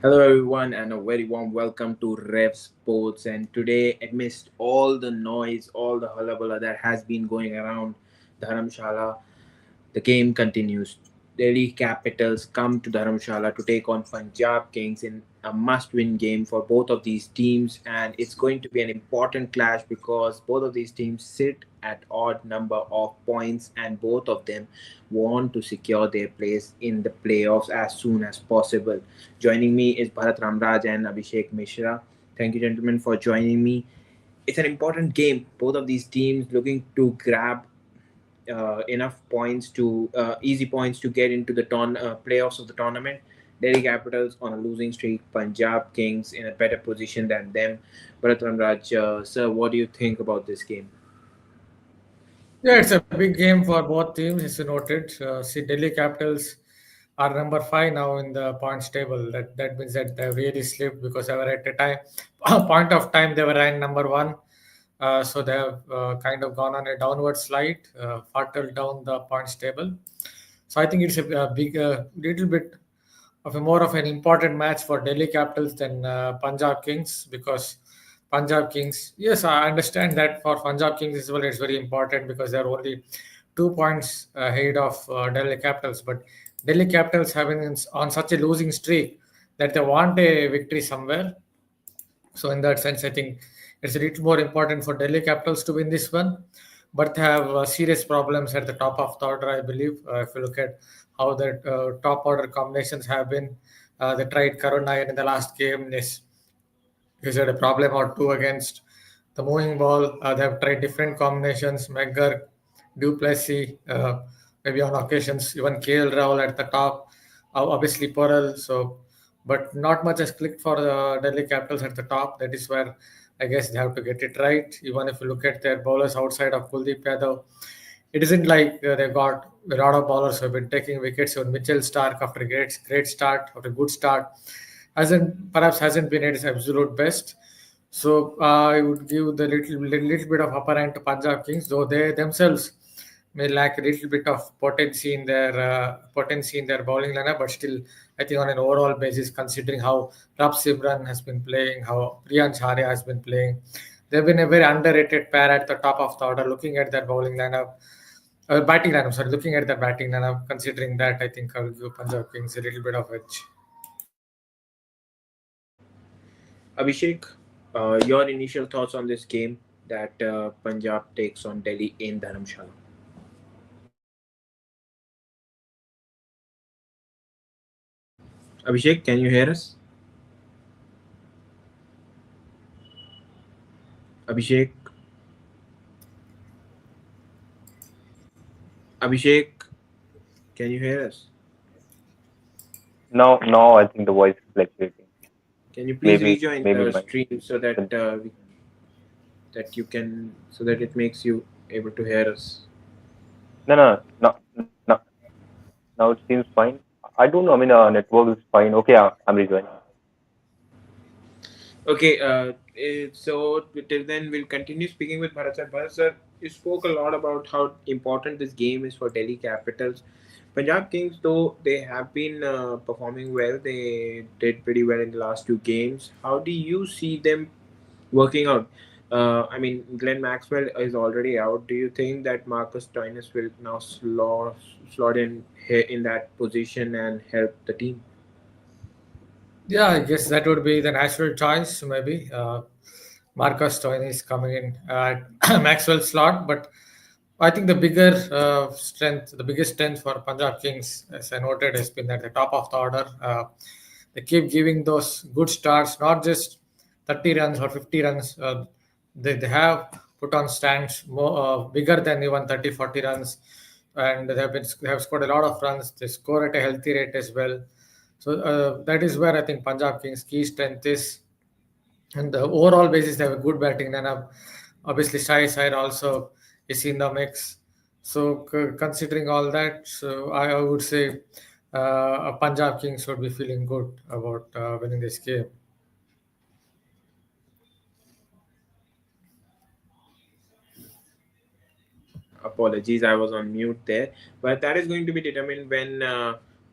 Hello, everyone, and a very warm welcome to Rev Sports. And today, amidst all the noise, all the hullabaloo that has been going around Dharamshala, the game continues. Delhi Capitals come to Dharamshala to take on Punjab Kings in a must-win game for both of these teams, and it's going to be an important clash because both of these teams sit at odd number of points, and both of them want to secure their place in the playoffs as soon as possible. Joining me is Bharat Ramraj and Abhishek Mishra. Thank you, gentlemen, for joining me. It's an important game. Both of these teams looking to grab enough points to easy points to get into the playoffs of the tournament. Delhi Capitals on a losing streak, Punjab Kings in a better position than them. Bharat Raj, sir, what do you think about this game? Yeah, it's a big game for both teams, as you noted. See, Delhi Capitals are number five now in the points table. That means that they really slipped because they were at a time point of time they were ranked number one. So they have kind of gone on a downward slide, fartled down the points table. So I think it's a big, little bit of a more of an important match for Delhi Capitals than Punjab Kings because Punjab Kings. Yes, I understand that for Punjab Kings as well, it's very important because they're only 2 points ahead of Delhi Capitals. But Delhi Capitals have been on such a losing streak that they want a victory somewhere. So in that sense, I think it's a little more important for Delhi Capitals to win this one. But they have serious problems at the top of the order, I believe. If you look at how the top order combinations have been, they tried Karuna in the last game. He's had a problem or two against the moving ball. They have tried different combinations, Meggar, Duplessis, maybe on occasions, even KL Rahul at the top, obviously Porel. So, but not much has clicked for the Delhi Capitals at the top. That is where I guess they have to get it right. Even if you look at their bowlers outside of Kuldeep Yadav, it isn't like they've got a lot of bowlers who have been taking wickets. So Mitchell Stark, after a great start, after a good start, hasn't been at his absolute best. So I would give the little bit of upper hand to Punjab Kings, though they themselves may lack a little bit of potency in their bowling lineup, but still, I think on an overall basis, considering how Rab Simran has been playing, how Priyansh Arya has been playing, they've been a very underrated pair at the top of the order. Looking at their bowling lineup, batting lineup, sorry, looking at their batting lineup, considering that, I think I'll give Punjab Kings a little bit of edge. Abhishek, your initial thoughts on this game that Punjab takes on Delhi in Dharamshala? Abhishek, can you hear us? Abhishek, Abhishek, can you hear us? No, I think the voice is fluctuating. Can you please Maybe, rejoin maybe the my. stream so that that you can so that it makes you able to hear us? No. Now it seems fine. I don't know. I mean, network is fine. Okay, I'm rejoining. Okay, so till then we'll continue speaking with Bharat sir. Bharat sir, you spoke a lot about how important this game is for Delhi Capitals. Punjab Kings, though they have been performing well, they did pretty well in the last two games. How do you see them working out? I mean, Glenn Maxwell is already out. Do you think that Marcus Stoinis will now slot in in that position and help the team? Yeah, I guess that would be the natural choice, maybe. Marcus Stoyne is coming in at Maxwell's slot, but I think the biggest strength for Punjab Kings, as I noted, has been at the top of the order. They keep giving those good starts, not just 30 runs or 50 runs. They have put on stands bigger than even 30, 40 runs, and they have scored a lot of runs. They score at a healthy rate as well. So that is where I think Punjab Kings' key strength is. And the overall basis, they have a good batting lineup. Obviously, Shai side also is in the mix. So considering all that, so I would say Punjab Kings would be feeling good about winning this game. Apologies, I was on mute there. But that is going to be determined when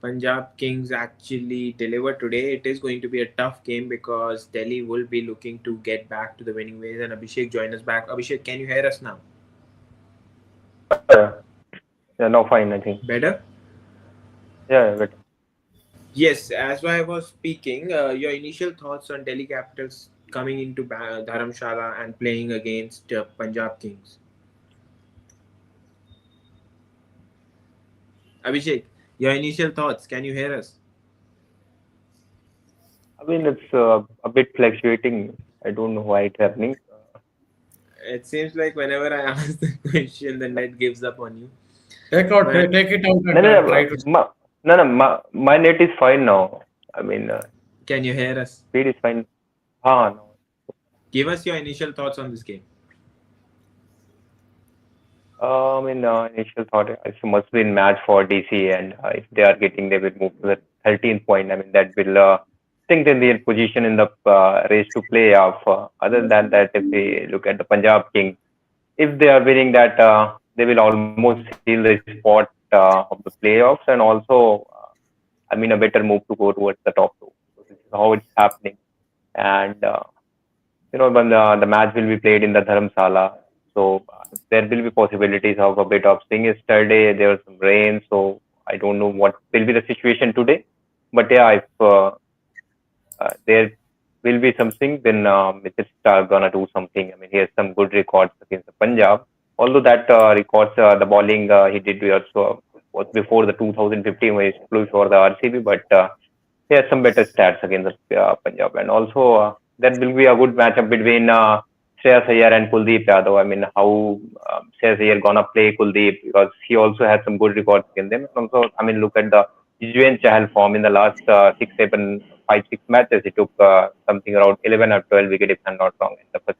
Punjab Kings actually delivered today. It is going to be a tough game because Delhi will be looking to get back to the winning ways. And Abhishek join us back. Abhishek, can you hear us now? Yeah, yeah, now fine, I think. Better? Yeah, but Yes, as I was speaking, your initial thoughts on Delhi Capitals coming into Dharamshala and playing against Punjab Kings. Abhishek, your initial thoughts. Can you hear us? I mean it's a bit fluctuating. I don't know why it's happening. It seems like whenever I ask the question, the net gives up on you. But Take it out No, and no, try no, to. my net is fine now. I mean, can you hear us? speed is fine. Ah, no. Give us your initial thoughts on this game. Initial thought it must be in match for DC, and if they are getting, they will move to the 13th point. I mean, that will strengthen their position in the race to playoff. Other than that, if we look at the Punjab Kings, if they are winning that, they will almost seal the spot of the playoffs, and also, a better move to go towards the top two. So this is how it's happening, and when the match will be played in the Dharamshala, so there will be possibilities of a bit of swing. Yesterday there was some rain, so I don't know what will be the situation today. But yeah, if there will be something, then Mitchell Starr gonna do something. I mean, he has some good records against the Punjab. Although that records, the bowling he did also was before the 2015 when he flew for the RCB, but he has some better stats against the Punjab, and also that will be a good matchup between Shreyas Iyer and Kuldeep Yadav. I mean, how Shreyas Iyer gonna play Kuldeep because he also has some good records against them. And also, I mean, look at the Yuzvendra Chahal form in the last 6 matches. He took something around 11 or 12 wickets, if I'm not wrong. In the first.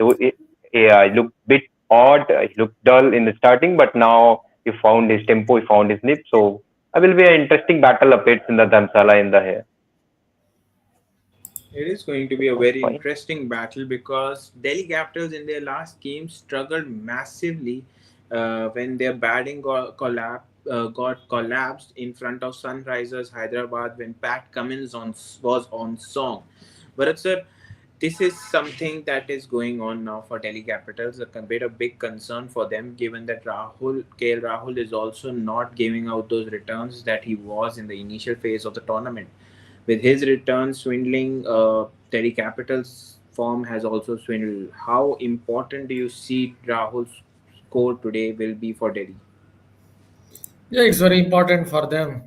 So it looked bit odd. He looked dull in the starting, but now he found his tempo, he found his nip. So it will be an interesting battle of it in the Dharamshala in the here. It is going to be a So very fine. interesting battle because Delhi Capitals in their last game struggled massively when their batting got collapsed in front of Sunrisers Hyderabad when Pat Cummins was on song. But sir, this is something that is going on now for Delhi Capitals. A big concern for them, given that KL Rahul is also not giving out those returns that he was in the initial phase of the tournament. With his return swindling, Delhi Capital's form has also swindled. How important do you see Rahul's score today will be for Delhi? Yeah, it's very important for them.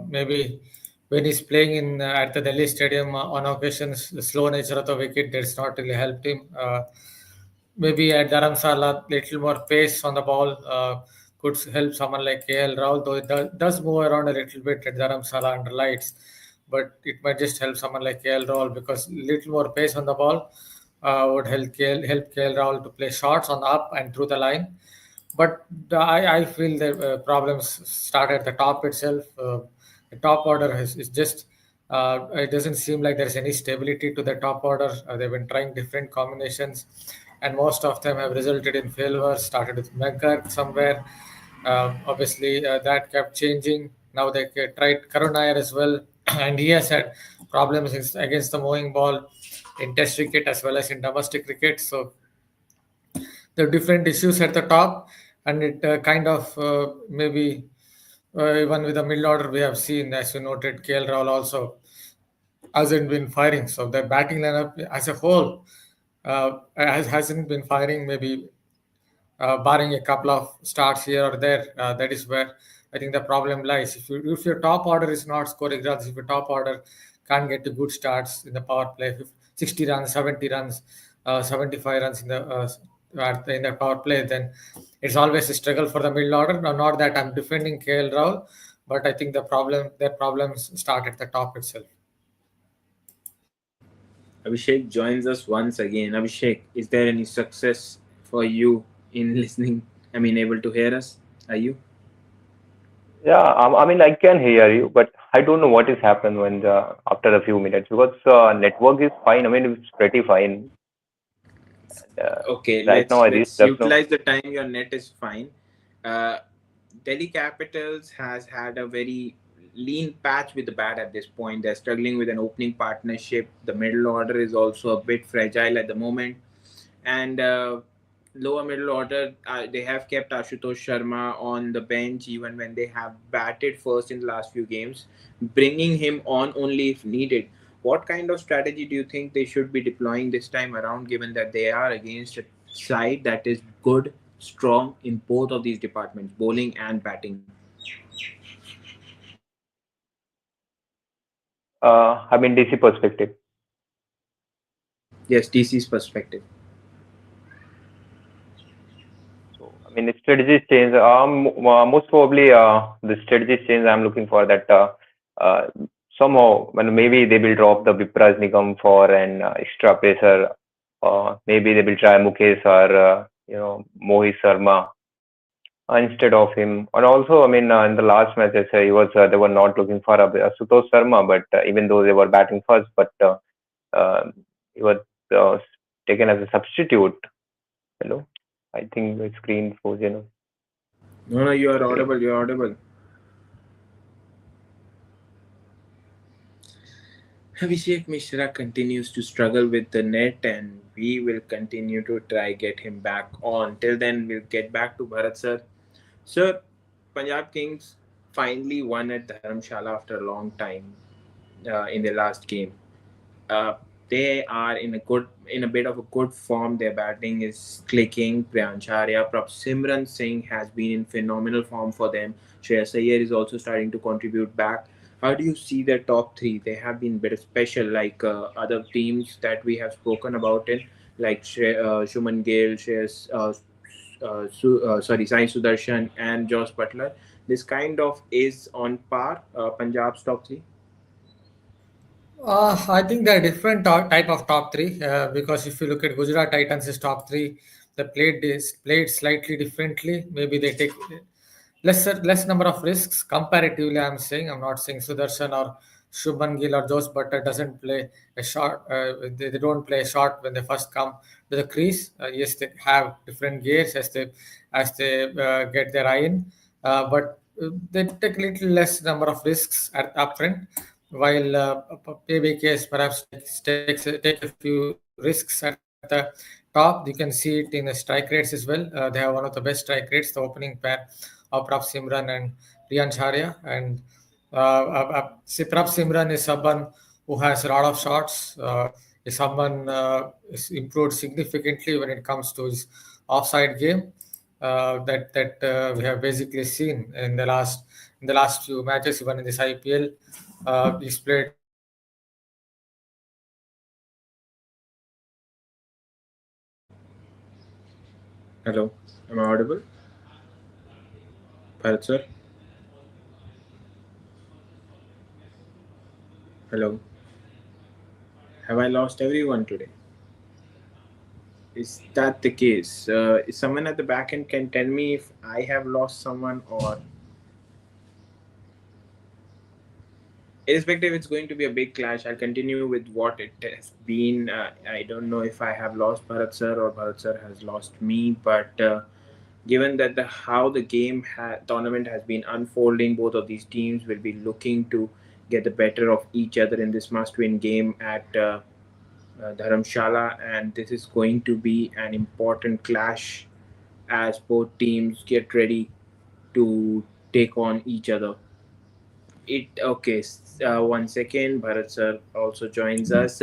Maybe when he's playing in at the Delhi Stadium, on occasions, the slow nature of the wicket that's not really helped him. Maybe at Dharamsala, little more pace on the ball could help someone like KL Rahul, though it does move around a little bit at Dharamsala under lights. But it might just help someone like KL Rahul because little more pace on the ball would help KL Rahul to play shots on the up and through the line. But I feel the problems start at the top itself. The top order is just it doesn't seem like there's any stability to the top order. They've been trying different combinations, and most of them have resulted in failure. Started with Meggar somewhere. Obviously, that kept changing. Now they tried Karun Nair as well, and he has had problems against the moving ball in Test cricket as well as in domestic cricket. So there are different issues at the top, and it kind of maybe even with the middle order we have seen, as you noted, KL Rahul also hasn't been firing. So the batting lineup as a whole hasn't been firing. Maybe barring a couple of starts here or there, that is where I think the problem lies. If your top order is not scoring runs, if your top order can't get to good starts in the power play, 60 runs, 70 runs, 75 runs in the power play, then it's always a struggle for the middle order. Now, not that I'm defending KL Rahul, but I think their problems start at the top itself. Abhishek joins us once again. Abhishek, is there any success for you in listening? I mean, able to hear us? Are you? Yeah, I can hear you, but I don't know what has happened when after a few minutes because network is fine. I mean, it's pretty fine. And, Okay, right now, let's I reached let's just now. utilize the time your net is fine. Uh, Delhi Capitals has had a very lean patch with the bat at this point. They're struggling with an opening partnership. The middle order is also a bit fragile at the moment, and lower middle order, they have kept Ashutosh Sharma on the bench even when they have batted first in the last few games, bringing him on only if needed. What kind of strategy do you think they should be deploying this time around, given that they are against a side that is good, strong in both of these departments, bowling and batting? I mean, DC perspective. Yes, TC's perspective. So, I mean, the strategy change. Most probably, the strategy change I'm looking for that uh, somehow, when maybe they will drop the Vipraj Nigam for an extra pacer. Maybe they will try Mukesh or Mohit Sharma instead of him. And also, I mean, in the last matches, he was they were not looking for Ashutosh Sharma, but even though they were batting first, but uh, he was uh, taken as a substitute. Hello, I think the screen froze. No, no, you are Screen. audible. You are audible. Abhishek Mishra continues to struggle with the net, and we will continue to try get him back on. Till then, we'll get back to Bharat sir. Sir, Punjab Kings finally won at Dharamshala after a long time in their last game. Uh, they are in a bit of a good form. Their batting is clicking. Priyancharya, Prab Simran Singh has been in phenomenal form for them. Shreyas Iyer is also starting to contribute back. How do you see their top three? They have been bit special, like other teams that we have spoken about it, like Shuman Gill, Sai Sudarshan, and Josh Butler. This kind of is on par. Punjab's top three. I think there are different type of top three because if you look at Gujarat Titans' top three, they played slightly differently. Maybe they take less number of risks comparatively. I'm not saying Sudarshan or Shubman Gill or Josh Butter doesn't play a shot. They don't play a shot when they first come to the crease. Yes, they have different gears as they get their eye in, but they take a little less number of risks at upfront while PBKS perhaps take a few risks at the top. You can see it in the strike rates as well. They have one of the best strike rates, the opening pair of Prab Simran and Riyan Sharia. And Prab Simran is someone who has a lot of shots, is someone is improved significantly when it comes to his offside game. That we have basically seen in the last few matches, even in this IPL. He's played significantly well. Hello, am I audible? Bharat sir? Hello. Have I lost everyone today? Is that the case? Is someone at the back end can tell me if I have lost someone, or irrespective, it's going to be a big clash. I'll continue with what it has been. I don't know if I have lost Bharat sir or Bharat sir has lost me, but given that the how the tournament has been unfolding, both of these teams will be looking to get the better of each other in this must-win game at Dharamshala, and this is going to be an important clash as both teams get ready to take on each other. One second. Bharat sir also joins us.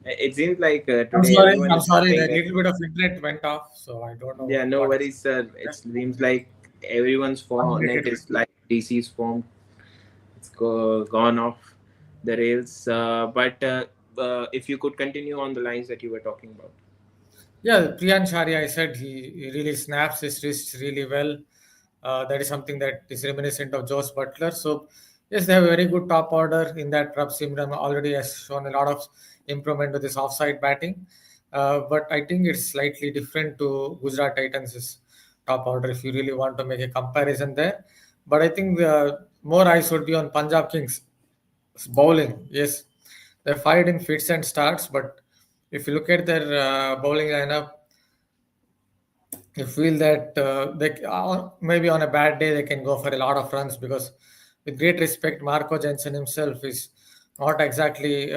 It seems like I'm today sorry. everyone I'm is sorry. starting The their. little bit of internet went off, so I don't Yeah, know no what worries, sir. It seems like everyone's net unrelated. is like DC's form. It's gone off the rails. But if you could continue on the lines that you were talking about. Yeah, Priyan Sharia, I said he really snaps his wrists really well. That is something that is reminiscent of Josh Butler. So, yes, they have a very good top order in that. Prab Simran already has shown a lot of improvement with his offside batting. But I think it's slightly different to Gujarat Titans' top order if you really want to make a comparison there. But I think more eyes would be on Punjab Kings bowling. Yes, they fired in fits and starts, but if you look at their bowling lineup, you feel that maybe on a bad day they can go for a lot of runs because with great respect, Marco Jensen himself is not exactly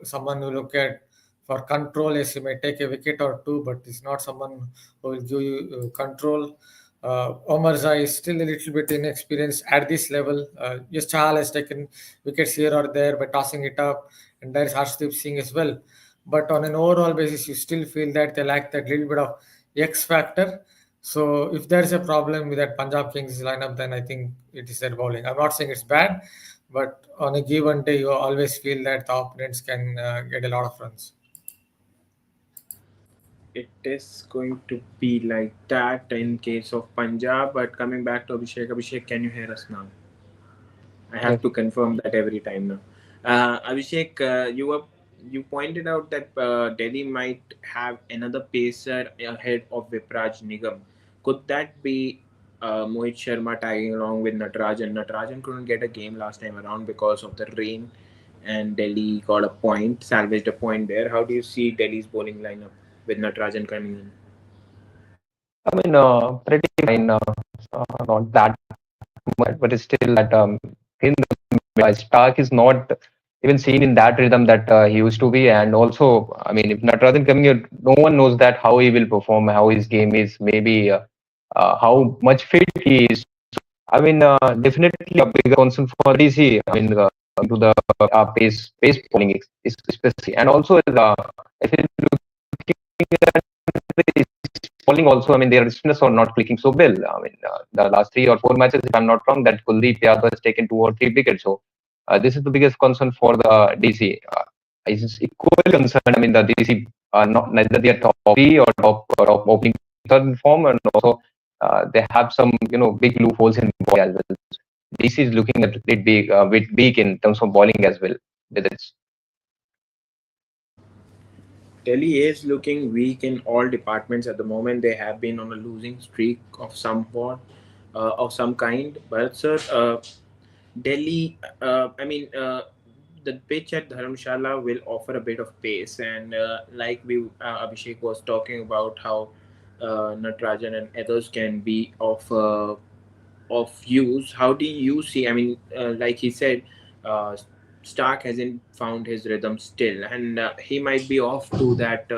someone who look at for control. Yes, he may take a wicket or two, but he's not someone who will give you control. Omar Zai is still a little bit inexperienced at this level. Yes, Chahal has taken wickets here or there by tossing it up, and there is Harshdeep Singh as well. But on an overall basis, you still feel that they lack that little bit of X factor. So if there is a problem with that Punjab Kings lineup, then I think it is their bowling. I'm not saying it's bad, but on a given day, you always feel that the opponents can get a lot of runs. It is going to be like that in case of Punjab. But coming back to Abhishek, Abhishek, can you hear us now? I have Yes. to confirm that every time now. Abhishek, you pointed out that Delhi might have another pacer ahead of Vipraj Nigam. Could that be Mohit Sharma tagging along with Natarajan? Natarajan couldn't get a game last time around because of the rain, and Delhi got a point, salvaged a point there. How do you see Delhi's bowling lineup with Natarajan coming in? I mean, pretty fine. Not that much, but it's still that in the Stark is not even seen in that rhythm that he used to be. And also, I mean, if Natarajan coming here, no one knows that how he will perform, how his game is, maybe how much fit he is. I mean, definitely a bigger concern for DC. I mean, to the pace bowling, especially, and also if you looking at the bowling also, I mean, their spinners are not clicking so well. I mean, the last 3 or 4 matches, if I'm not wrong, that Kuldeep Yadav has taken 2 or 3 wickets. So this is the biggest concern for the DC. Is equally concerned. I mean, the DC are not neither they are top three or top opening third in form, and also they have some big loopholes in bowling as well. DC is looking at it big in terms of bowling as well with its. Delhi is looking weak in all departments at the moment. They have been on a losing streak of of some kind. But sir, Delhi, the pitch at Dharamshala will offer a bit of pace, and like we Abhishek was talking about how Natarajan and others can be of use. How do you see? I mean, like he said, uh, Stark hasn't found his rhythm still, and he might be off to that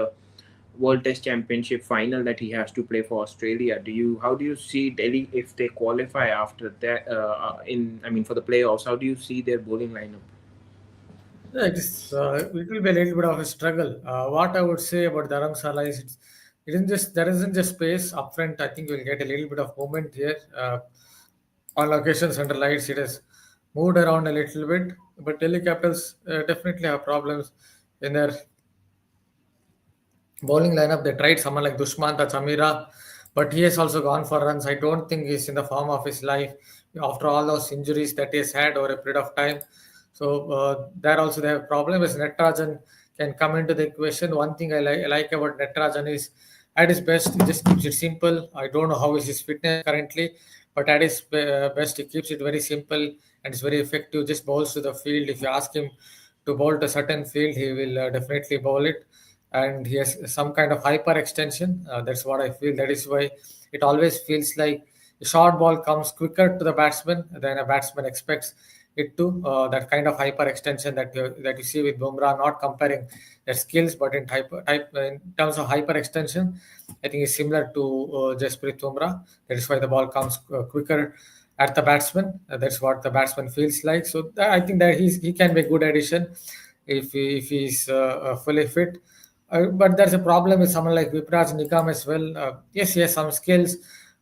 World Test Championship final that he has to play for Australia. How do you see Delhi if they qualify after that? For the playoffs, how do you see their bowling lineup? Yeah, it will be a little bit of a struggle. What I would say about Dharamsala is it isn't just there isn't just space up front. I think we'll get a little bit of movement here. On locations under lights, it has moved around a little bit, but Delhi Capitals definitely have problems in their bowling lineup. They tried someone like Dushmanta Chamira, but he has also gone for runs. I don't think he's in the form of his life after all those injuries that he has had over a period of time. So there also they have a problem is Natarajan can come into the equation. One thing I like about Natarajan is at his best he just keeps it simple. I don't know how is his fitness currently, but at his best he keeps it very simple and it's very effective. Just bowls to the field. If you ask him to bowl to a certain field, he will definitely bowl it and he has some kind of hyper extension. That's what I feel. That is why it always feels like a short ball comes quicker to the batsman than a batsman expects it to. That kind of hyper extension that you see with Bumrah, not comparing their skills, but in terms of hyper extension, I think it's similar to Jasprit Bumrah. That is why the ball comes quicker at the batsman. That's what the batsman feels like. So I think that he can be a good addition if he's fully fit. But there's a problem with someone like Vipraj Nikam as well. Yes, he has some skills,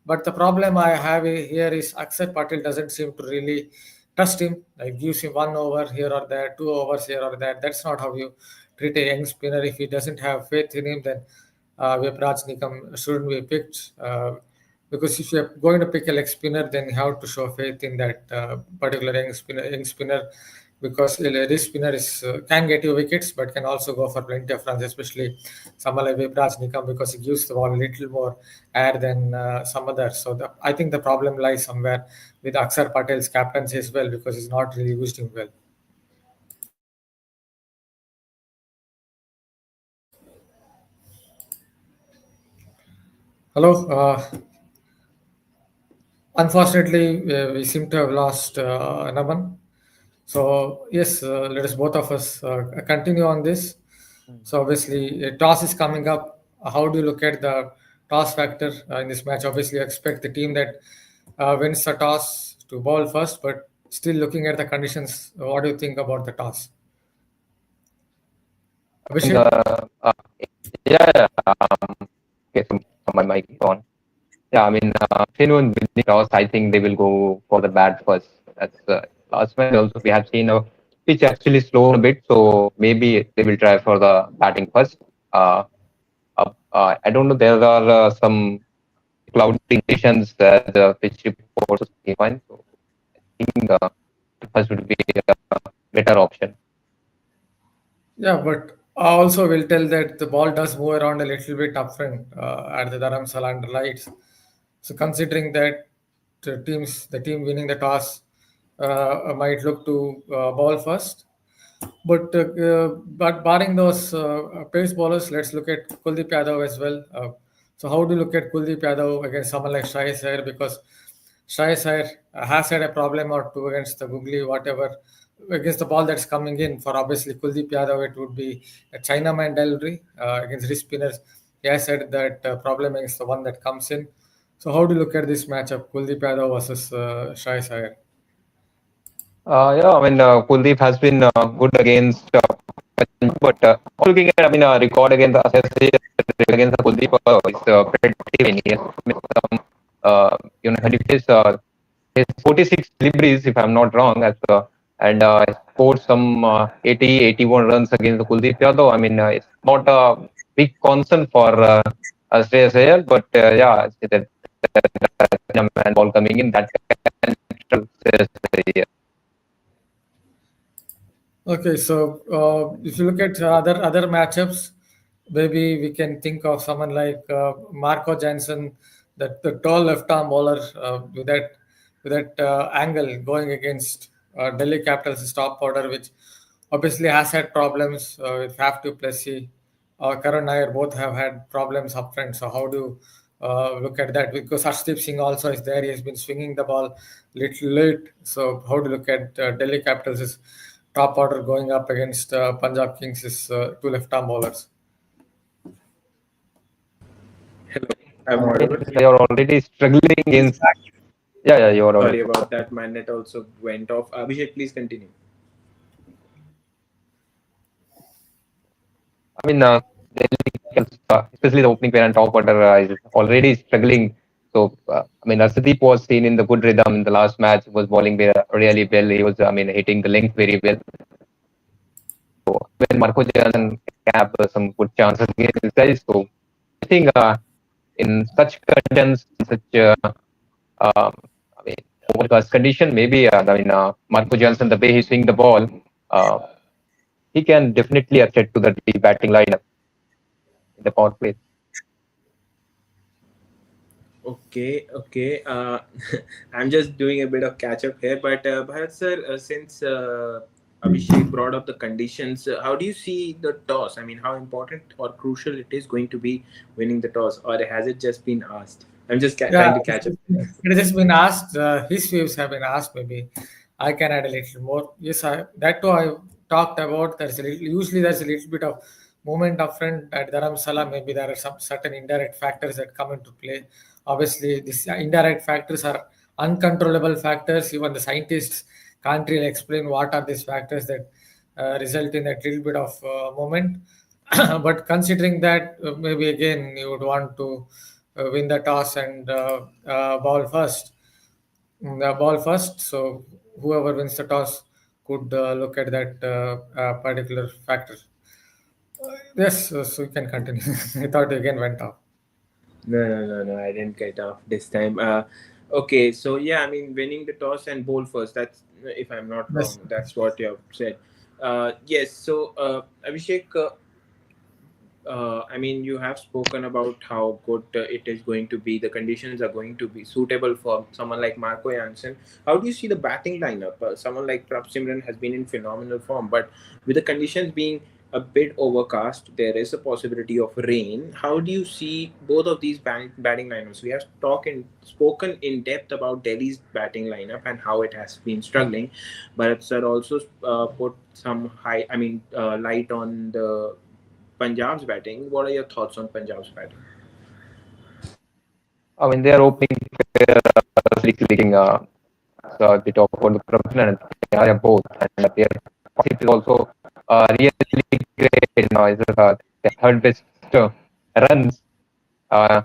but the problem I have here is Aksar Patel doesn't seem to really trust him. Like gives him 1 over here or there, 2 overs here or there. That's not how you treat a young spinner. If he doesn't have faith in him, then Vipraj Nikam shouldn't be picked. Because if you're going to pick a leg spinner, then you have to show faith in that particular young spinner because this spinner can get you wickets but can also go for plenty of runs, especially someone like Vipraj Nikam because he gives the ball a little more air than some others. So I think the problem lies somewhere with Aksar Patel's captaincy as well because he's not really used him well. Hello, Unfortunately, we seem to have lost Naman. So yes, let us both of us continue on this. So obviously, a toss is coming up. How do you look at the toss factor in this match? Obviously, you expect the team that wins the toss to bowl first, but still looking at the conditions, what do you think about the toss, And Abhishek? yeah, yeah, okay, so my mic is on. Yeah, I mean, if anyone winning toss, I think they will go for the bat first. That's last match also we have seen a pitch actually slowed a bit, so maybe they will try for the batting first. Uh, I don't know. There are some cloudy conditions that the pitch reports say fine. So I think the first would be a better option. Yeah, but I also will tell that the ball does move around a little bit upfront at the Dharamshala under lights. So considering that the team winning the toss might look to ball first, but barring those pace bowlers, let's look at Kuldeep Yadav as well. So how do you look at Kuldeep Yadav against someone like Shreyas Iyer? Because Shreyas Iyer has had a problem or two against the googly, whatever, against the ball that's coming in. For obviously Kuldeep Yadav, it would be a Chinaman delivery against wrist spinners. He has said that problem is the one that comes in. So how do you look at this matchup, Kuldeep Yadav versus Shreyas Iyer? Yeah, I mean, Kuldeep has been good against Punjab, but also looking at, I mean, record against the SSC against the Kuldeep is pretty many. Some, he has 46 deliveries, if I'm not wrong, and scored some 80, 81 runs against the Kuldeep Yadav. I mean, it's not a big concern for Shreyas Iyer, but yeah, the man ball coming in that can Shreyas Iyer. Okay, so if you look at other matchups, maybe we can think of someone like Marco Jansen, that the tall left arm bowler with that angle going against Delhi Capitals' top order, which obviously has had problems with Faf du Plessis. Karan Nair both have had problems up front. So how do you look at that? Because Arshdeep Singh also is there. He has been swinging the ball little late. So how do you look at Delhi Capitals' top order going up against Punjab Kings' two left-arm bowlers? Hello, I'm I mean, audible. you're already struggling against. Yeah, yeah, you're Sorry audible. about that. My net also went off. Abhishek, please continue. I mean, especially the opening pair and top order is already struggling. So, I mean, Arshdeep was seen in the good rhythm in the last match. Was bowling really well. He was, I mean, hitting the length very well. So, when Marco Jansen have some good chances against these guys. So, I think in such conditions, um, I mean, overcast condition, maybe, I mean, Marco Jansen, the way he's swing the ball, uh, he can definitely a threat to the batting lineup in the power play. Okay, okay. I'm just doing a bit of catch up here, but Bharat sir, since Abhishek brought up the conditions, how do you see the toss? I mean, how important or crucial it is going to be winning the toss, or has it just been asked? I'm just Yeah, trying to catch up. it has just been asked. His views have been asked. Maybe I can add a little more. Yes, that too I talked about. Usually there's a little bit of movement up front at Dharamshala. Maybe there are some certain indirect factors that come into play. Obviously, these indirect factors are uncontrollable factors. Even the scientists can't really explain what are these factors that result in that little bit of movement. But considering that, maybe again you would want to win the toss and ball first. So whoever wins the toss could look at that particular factor. Yes, so you can continue. I thought you again went off. No, no, no, no. I didn't get off this time. Okay, so yeah, I mean, winning the toss and bowl first. That's, if I'm not Yes. wrong, that's what you have said. Yes. So, Abhishek, I mean, you have spoken about how good it is going to be. The conditions are going to be suitable for someone like Marco Jansen. How do you see the batting lineup? Someone like Prab Simran has been in phenomenal form, but with the conditions being a bit overcast. There is a possibility of rain. How do you see both of these batting lineups? We have spoken in depth about Delhi's batting lineup and how it has been struggling, but sir also put some light on the Punjab's batting. What are your thoughts on Punjab's batting? I mean, they are opening fair, clicking so a bit of for the professional and they are both, and their partnership is also really great. It's the third best runs uh,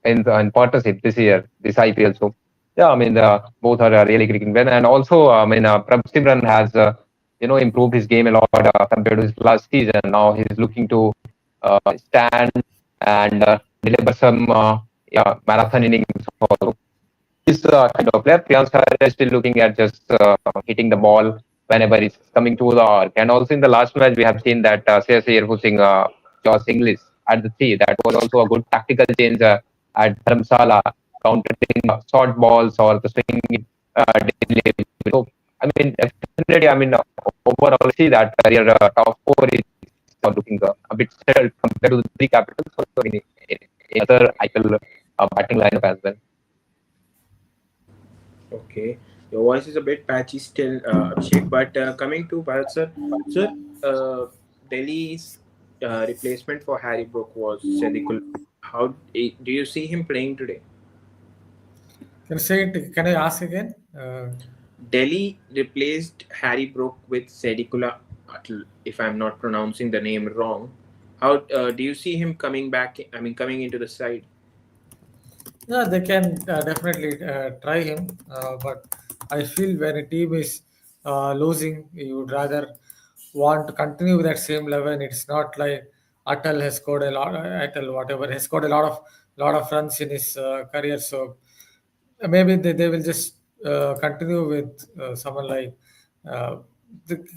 in partnership this year, this IPL. So yeah, I mean, both are really clicking well, and also I mean, Simran has improved his game a lot compared to his last season. Now he's looking to stand and deliver some marathon innings also. This kind of player. Priyanka is still looking at just hitting the ball whenever it's coming to the arc. And also in the last match, we have seen that Sir pushing Josh English at the three. That was also a good tactical change at Dharamshala, countering short balls or the swing delivery. So, I mean, definitely, I mean, overall, I see that your top four is looking a bit settled compared to the three capitals. Also in other IPL batting lineup as well. Okay, your voice is a bit patchy still, Abhishek. But coming to Bharat sir, Delhi's replacement for Harry Brook was Sedikul. Do you see him playing today? Can you say it? Can I ask again? Delhi replaced Harry Brook with Sedikula Atal, if I'm not pronouncing the name wrong. How do you see him coming back? I mean, coming into the side. Yeah, they can definitely try him, but I feel when a team is losing, you would rather want to continue with that same level. It's not like Atal has scored a lot. Atal, whatever, has scored a lot of runs in his career. So maybe they will just continue with someone like uh,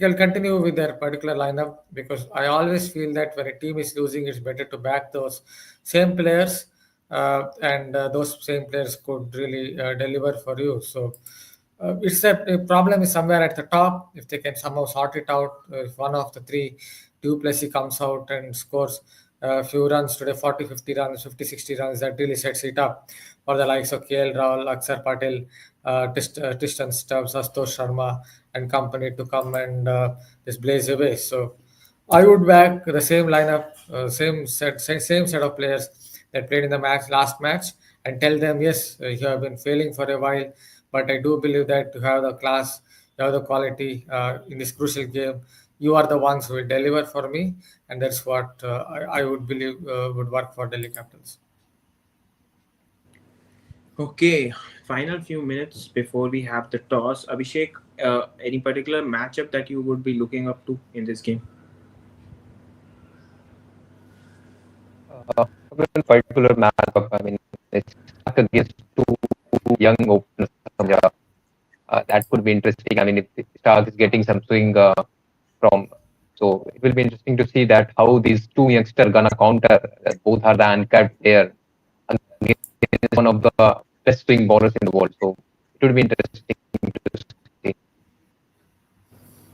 they'll continue with their particular lineup, because I always feel that when a team is losing, it's better to back those same players, and those same players could really deliver for you. So it's a problem is somewhere at the top. If they can somehow sort it out, if one of the three, Duplessis comes out and scores a few runs today, 40, 50 runs, 50, 60 runs, that really sets it up for the likes of KL Rahul, Akshar Patel, Tristan Stubbs, Astosh Sharma, and company to come and just blaze away. So I would back the same lineup, same set of players that played in the last match, and tell them, yes, you have been failing for a while, but I do believe that you have the class, you have the quality in this crucial game. You are the ones who will deliver for me, and that's what I would believe would work for Delhi Capitals. Okay, final few minutes before we have the toss. Abhishek, any particular matchup that you would be looking up to in this game? One particular matchup, I mean, it's stuck against two young openers from Punjab. That could be interesting. I mean, if Stark is getting some swing from, so it will be interesting to see that how these two youngsters gonna counter. Both are the uncapped player against one of the best swing bowlers in the world. So it would be interesting to see.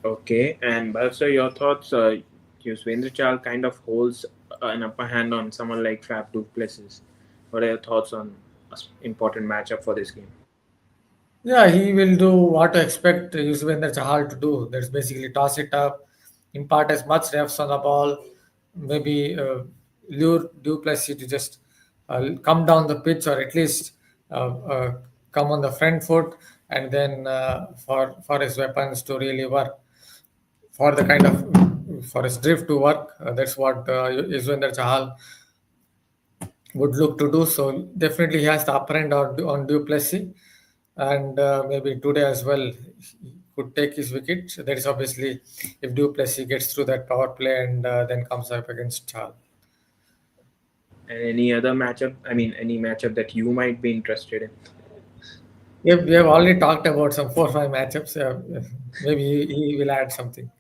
Okay, and also your thoughts. Yuzvendra Chal kind of holds an upper hand on someone like Fab Duplessis. What are your thoughts on important matchup for this game? Yeah, he will do what I expect Yuzvendra Chahal to do. That's basically toss it up, impart as much reps on the ball, maybe lure Duplessis to just come down the pitch, or at least come on the front foot, and then for his weapons to really work, for the kind of for his drift to work. That's what Yuzvendra Chahal would look to do. So definitely he has the upper hand on Duplessis, and maybe today as well he could take his wicket. That is obviously if Duplessis gets through that power play and then comes up against Chal. And any other matchup? I mean, any matchup that you might be interested in? We have already talked about some 4 or 5 matchups. Maybe he will add something.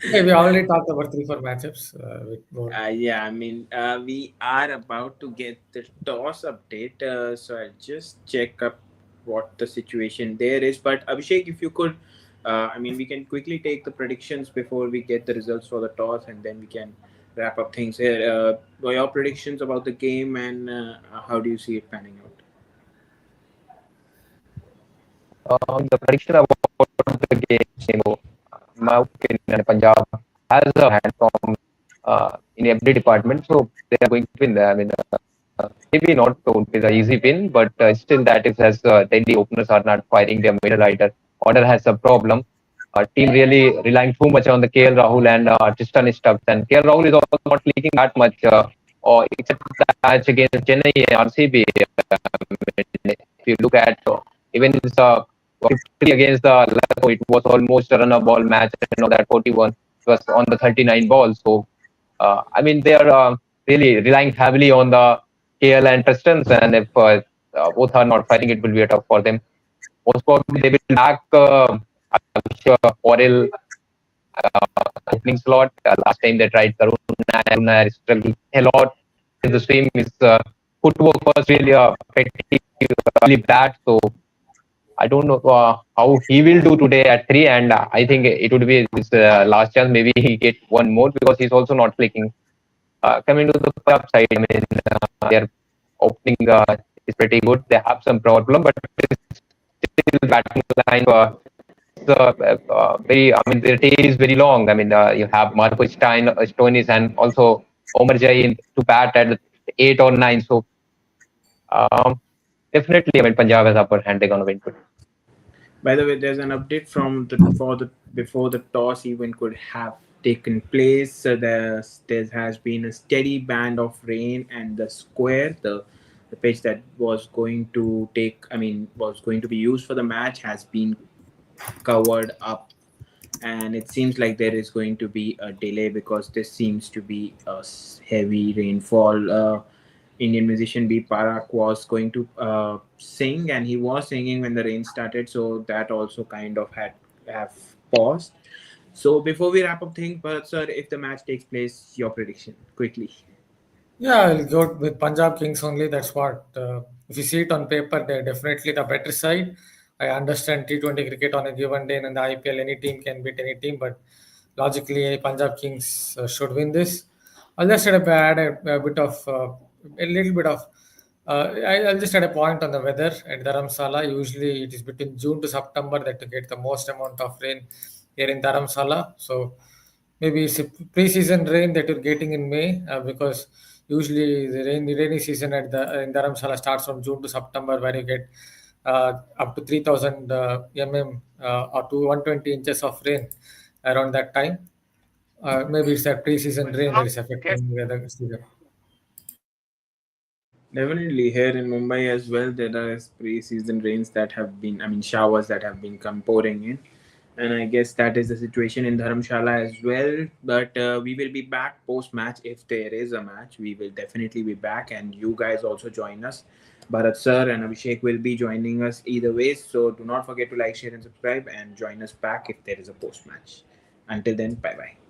Yeah, we already talked about 3 4 matchups with more. Yeah, I mean, we are about to get the toss update, so I'll just check up what the situation there is. But Abhishek, if you could I mean, we can quickly take the predictions before we get the results for the toss, and then we can wrap up things here. What are your predictions about the game, and how do you see it panning out? The prediction about the game, in my opinion, Punjab has a hand from in every department, so they are going to win. I mean, maybe not with an easy win, but still that is as Delhi openers are not firing their middle order has a problem. Team really relying too much on the KL Rahul and Tristan Stubbs, and KL Rahul is also not leaking that much, or except the match against Chennai and RCB. If you look at even his 50 against the Lucknow, it was almost a run of ball match, and all that 41 was on the 39 balls. So I mean, they are really relying heavily on the KL and Tristans, and if both are not fighting, it will be tough for them. Most probably they will back Akshay Orel opening slot. Last time they tried Karuna struggled a lot. The stream is footwork was really really bad. So I don't know how he will do today at 3, and I think it would be his last chance. Maybe he get one more because he's also not clicking. Coming to the Punjab side, I mean, their opening is pretty good. They have some problem, but still batting line very. I mean, their tail is very long. I mean, you have Marco Stoinis and also Omar Jain to bat at 8 or 9. So definitely, I mean, Punjab has upper hand. They're gonna win. By the way, there's an update from the for the before the toss even could have taken place. So there has been a steady band of rain, and the square, the pitch that was going to take, I mean, was going to be used for the match has been covered up, and it seems like there is going to be a delay because this seems to be a heavy rainfall. Indian musician B Parak was going to sing, and he was singing when the rain started, so that also kind of had have paused. So before we wrap up things, but sir, if the match takes place, your prediction quickly. Yeah, I'll go with Punjab Kings only. That's what. If you see it on paper, they're definitely the better side. I understand T20 cricket on a given day, and in the IPL, any team can beat any team, but logically, Punjab Kings should win this. I'll just add a bit of a little bit of. I'll just add a point on the weather at Dharamshala. Usually, it is between June to September that you get the most amount of rain here in Dharamshala. So maybe it's a pre-season rain that you're getting in May because usually the rainy season at the in Dharamshala starts from June to September, where you get up to 3,000 or to 120 inches of rain around that time. Maybe it's that pre-season rain that is affecting the other season. Definitely here in Mumbai as well, there are pre-season rains that have been, I mean, showers that have been come pouring in, and I guess that is the situation in Dharamshala as well. But we will be back post match if there is a match. We will definitely be back, and you guys also join us. Bharat sir and Abhishek will be joining us either way. So do not forget to like, share, and subscribe, and join us back if there is a post match. Until then, bye bye.